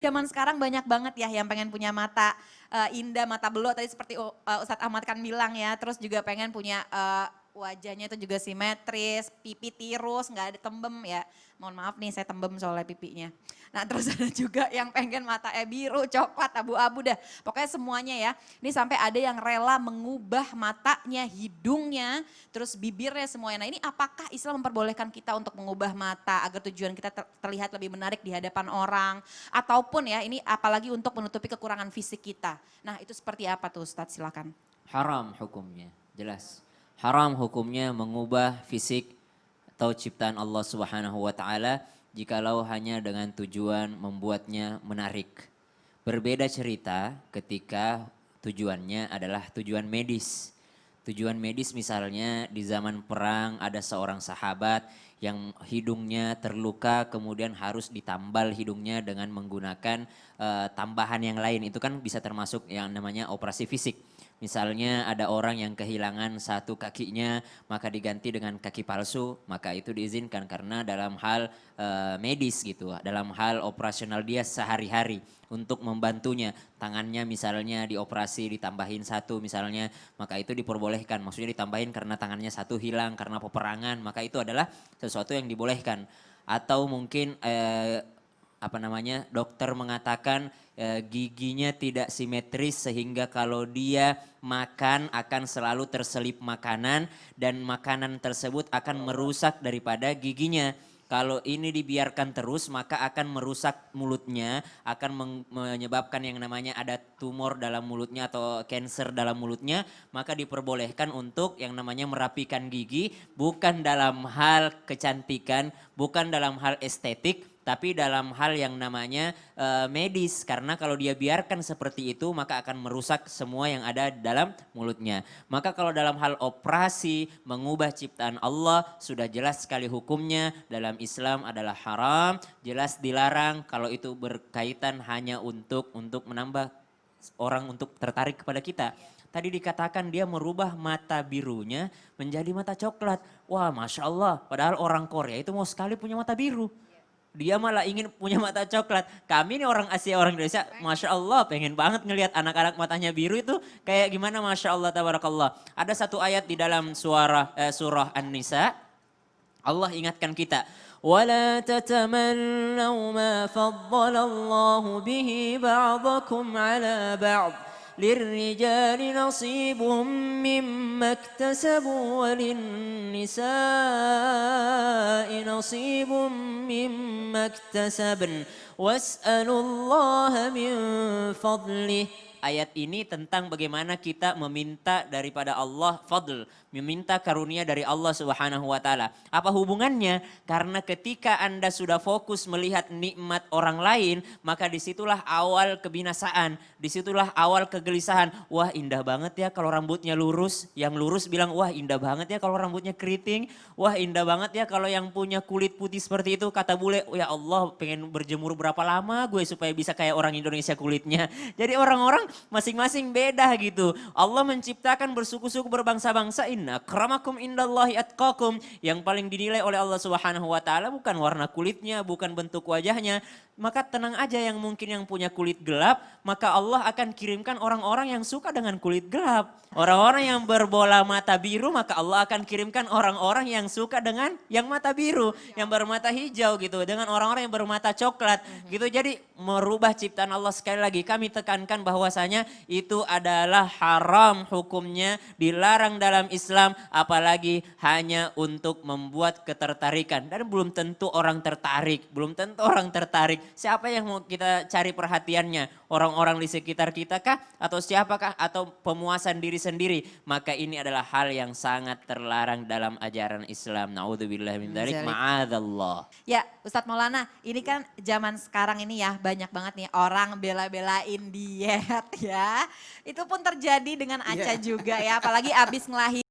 Zaman sekarang banyak banget ya yang pengen punya mata indah, mata belok tadi seperti Ustadz Ahmad kan bilang ya. Terus juga pengen punya wajahnya itu juga simetris, pipi tirus, nggak ada tembem ya. Mohon maaf nih saya tembem soalnya pipinya. Nah terus ada juga yang pengen mata biru, coklat, abu-abu dah. Pokoknya semuanya ya. Ini sampai ada yang rela mengubah matanya, hidungnya, terus bibirnya semuanya. Nah ini apakah Islam memperbolehkan kita untuk mengubah mata agar tujuan kita terlihat lebih menarik di hadapan orang. Ataupun ya ini apalagi untuk menutupi kekurangan fisik kita. Nah itu seperti apa tuh Ustadz silakan. Haram hukumnya, jelas. Haram hukumnya mengubah fisik atau ciptaan Allah Subhanahu wa taala jikalau hanya dengan tujuan membuatnya menarik. Berbeda cerita ketika tujuannya adalah tujuan medis. Tujuan medis misalnya di zaman perang ada seorang sahabat yang hidungnya terluka kemudian harus ditambal hidungnya dengan menggunakan tambahan yang lain. Itu kan bisa termasuk yang namanya operasi fisik. Misalnya ada orang yang kehilangan satu kakinya maka diganti dengan kaki palsu, maka itu diizinkan karena dalam hal medis gitu, dalam hal operasional dia sehari-hari untuk membantunya. Tangannya misalnya dioperasi ditambahin satu misalnya, maka itu diperbolehkan. Maksudnya ditambahin karena tangannya satu hilang karena peperangan, maka itu adalah sesuatu yang dibolehkan. Atau mungkin dokter mengatakan giginya tidak simetris sehingga kalau dia makan akan selalu terselip makanan dan makanan tersebut akan merusak daripada giginya. Kalau ini dibiarkan terus maka akan merusak mulutnya, akan menyebabkan yang namanya ada tumor dalam mulutnya atau cancer dalam mulutnya, maka diperbolehkan untuk yang namanya merapikan gigi, bukan dalam hal kecantikan, bukan dalam hal estetik, tapi dalam hal yang namanya medis. Karena kalau dia biarkan seperti itu maka akan merusak semua yang ada dalam mulutnya. Maka kalau dalam hal operasi mengubah ciptaan Allah sudah jelas sekali hukumnya dalam Islam adalah haram, jelas dilarang kalau itu berkaitan hanya untuk menambah orang untuk tertarik kepada kita. Tadi dikatakan dia merubah mata birunya menjadi mata coklat. Wah Masya Allah, padahal orang Korea itu mau sekali punya mata biru. Dia malah ingin punya mata coklat. Kami nih orang Asia, orang Indonesia, Masya Allah pengen banget ngelihat anak-anak matanya biru itu kayak gimana Masya Allah, tabarakallah. Ada satu ayat di dalam surah An-Nisa, Allah ingatkan kita. وَلَا تَتَمَنَّوْا مَا فَضَّلَ اللَّهُ بِهِ بَعْضَكُمْ عَلَى بَعْضٍ لِلرِّجَالِ نَصِيبٌ مِّمَّا اكْتَسَبُوا وَلِلنِّسَاءِ نَصِيبٌ مِّمَّا اكْتَسَبْنَ وَاسْأَلُوا اللَّهَ مِن فَضْلِهِ. Ayat ini tentang bagaimana kita meminta daripada Allah fadl, meminta karunia dari Allah Subhanahu wa taala. Apa hubungannya? Karena ketika Anda sudah fokus melihat nikmat orang lain, maka disitulah awal kebinasaan, disitulah awal kegelisahan. Wah indah banget ya kalau rambutnya lurus, yang lurus bilang wah indah banget ya kalau rambutnya keriting, wah indah banget ya kalau yang punya kulit putih seperti itu, kata bule, ya Allah pengen berjemur berapa lama gue supaya bisa kayak orang Indonesia kulitnya. Jadi orang-orang masing-masing beda gitu. Allah menciptakan bersuku-suku berbangsa-bangsa. Inna akramakum indallahi atqakum. Yang paling dinilai oleh Allah Subhanahu wa taala bukan warna kulitnya, bukan bentuk wajahnya. Maka tenang aja yang mungkin yang punya kulit gelap, maka Allah akan kirimkan orang-orang yang suka dengan kulit gelap. Orang-orang yang berbola mata biru, maka Allah akan kirimkan orang-orang yang suka dengan yang mata biru, yang bermata hijau gitu, dengan orang-orang yang bermata coklat gitu. Jadi merubah ciptaan Allah sekali lagi kami tekankan bahwasanya itu adalah haram hukumnya, dilarang dalam Islam apalagi hanya untuk membuat ketertarikan dan belum tentu orang tertarik, belum tentu orang tertarik. Siapa yang mau kita cari perhatiannya? Orang-orang di sekitar kita kah? Atau siapakah? Atau pemuasan diri sendiri? Maka ini adalah hal yang sangat terlarang dalam ajaran Islam. Na'udzubillah min dzalik, ma'adzallah. Ya Ustadz Maulana, ini kan zaman sekarang ini ya banyak banget nih orang bela-belain diet ya. Itu pun terjadi dengan Aca juga ya, apalagi abis ngelahirin.